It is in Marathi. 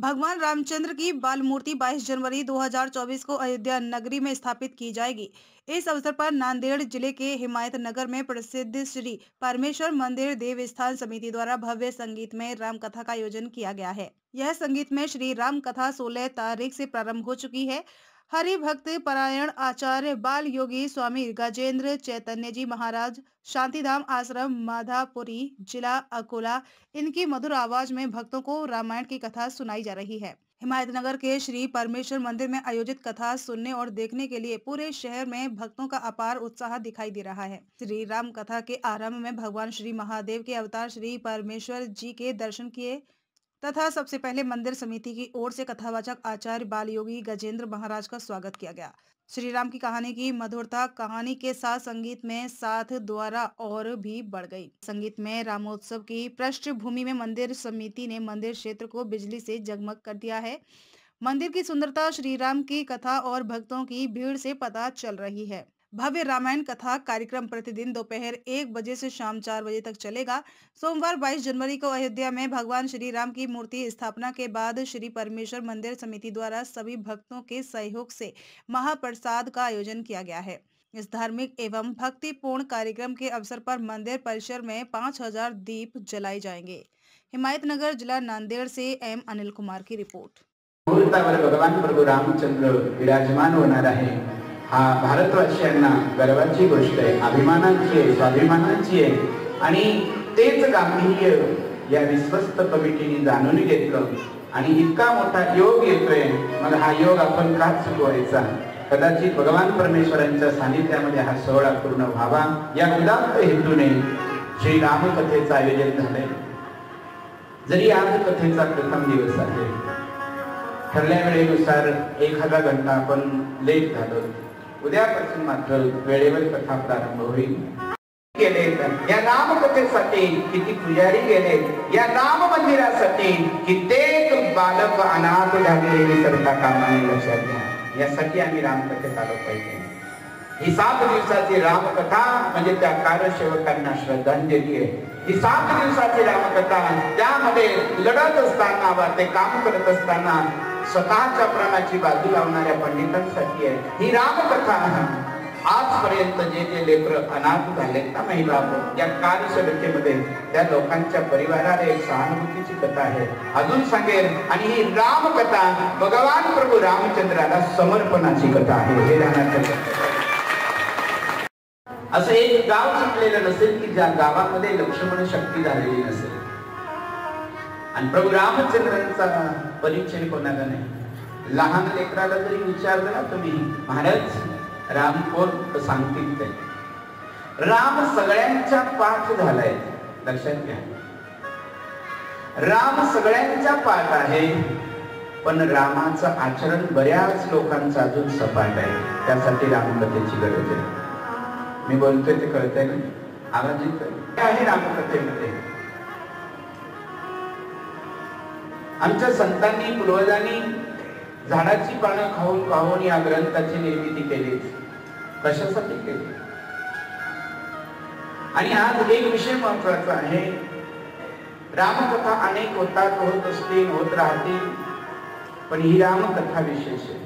भगवान रामचंद्र की बाल मूर्ति 22 जनवरी 2024 को अयोध्या नगरी में स्थापित की जाएगी। इस अवसर पर नांदेड़ जिले के हिमायतनगर में प्रसिद्ध श्री परमेश्वर मंदिर देवस्थान समिति द्वारा भव्य संगीतमय राम कथा का आयोजन किया गया है। यह संगीत में श्री राम कथा 16 तारीख से प्रारंभ हो चुकी है। हरि भक्त परायण आचार्य बाल योगी स्वामी गजेंद्र चैतन्य जी महाराज शांतिधाम आश्रम माधापुरी जिला अकोला इनकी मधुर आवाज में भक्तों को रामायण की कथा सुनाई जा रही है। हिमायतनगर के श्री परमेश्वर मंदिर में आयोजित कथा सुनने और देखने के लिए पूरे शहर में भक्तों का अपार उत्साह दिखाई दे रहा है। श्री राम कथा के आरंभ में भगवान श्री महादेव के अवतार श्री परमेश्वर जी के दर्शन किए तथा सबसे पहले मंदिर समिति की ओर से कथावाचक आचार्य बाल योगी गजेंद्र महाराज का स्वागत किया गया। श्री राम की कहानी की मधुरता कहानी के साथ संगीत में साथ द्वारा और भी बढ़ गई। संगीत में रामोत्सव की पृष्ठभूमि में मंदिर समिति ने मंदिर क्षेत्र को बिजली से जगमग कर दिया है। मंदिर की सुंदरता श्री राम की कथा और भक्तों की भीड़ से पता चल रही है। भव्य रामायण कथा कार्यक्रम प्रतिदिन दोपहर 1 बजे से शाम 4 बजे तक चलेगा। सोमवार 22 जनवरी को अयोध्या में भगवान श्री राम की मूर्ति स्थापना के बाद श्री परमेश्वर मंदिर समिति द्वारा सभी भक्तों के सहयोग से महाप्रसाद का आयोजन किया गया है। इस धार्मिक एवं भक्तिपूर्ण कार्यक्रम के अवसर पर मंदिर परिसर में 5000 दीप जलाए जाएंगे। हिमायतनगर जिला नांदेड़ से एम अनिल कुमार की रिपोर्ट। भगवान प्रभू रामचंद्र विराजमान होणार आहे। हा भारतवासियांना गर्वाची गोष्ट आहे, अभिमानाची आहे, स्वाभिमानाची आहे आणि तेच गांभीर्य या विश्वस्त कमिटीने जाणून घेतलं आणि इतका मोठा योग येतोय। मग हा योग आपण का चुकवायचा? कदाचित भगवान परमेश्वरांच्या सानिध्यामध्ये हा सोहळा पूर्ण व्हावा या उदात्त हेतूने श्री राम कथेचं आयोजन झालंय। जरी आज कथेचा प्रथम दिवस आहे, ठरल्या वेळेनुसार 1000 घंटा आपण लेट झालो। उद्यापासून मात्र वेळेवर कथा प्रारंभ होईल। गेले या राम कथेसाठी किती पुजारी गेले, या राम मंदिरासाठी कित्येक बालक अनाथ झालेले विसरता कामा नये, लक्षात घ्या। यासाठी आम्ही राम कथेत आलो पाहिजे। ही 7 दिवसाची रामकथा म्हणजे त्या कारसेवकांना श्रद्धांजली आहे। ही 7 दिवसाची रामकथा त्यामध्ये लढत असताना वा ते काम करत असताना स्वतःच्या प्राणाची बाजू लावणाऱ्या पंडितांसाठी आहे ही रामकथा। आजपर्यंत जे लेकर अनाथ झालेत ना महिला, या कारसेवकेमध्ये त्या लोकांच्या परिवाराला एक सहानुभूतीची कथा आहे। अजून सांगेल आणि ही रामकथा भगवान प्रभू रामचंद्राला समर्पणाची कथा आहे। हे ध्यानात असं एक गाव सुटलेलं नसेल की ज्या गावामध्ये लक्ष्मण शक्ती झालेली नसेल आणि प्रभू रामचंद्रांचा परिचय कोणाला नाही। लहान लेकराला जरी विचारलं ना तुम्ही, महाराज राम कोण, तर सांगतील ते राम सगळ्यांच्या पाठ झालाय। लक्षात घ्या, राम सगळ्यांच्या पाठ आहे, पण रामाचं आचरण बऱ्याच लोकांचं अजून सपाट आहे। त्यासाठी रामकथेची गरज आहे। मी बोलतोय ते कळतंय ना? आवाज येतोय? काय आहे रामकथेमध्ये? आमच्या संतांनी पूर्वजांनी झाडाची पानं खाऊन खाऊन या ग्रंथाची निर्मिती केली। कशासाठी केली? आणि आज एक विषय महत्त्वाचा आहे। रामकथा अनेक होतात, होत असतील, होत राहतील, पण ही रामकथा विशेष आहे।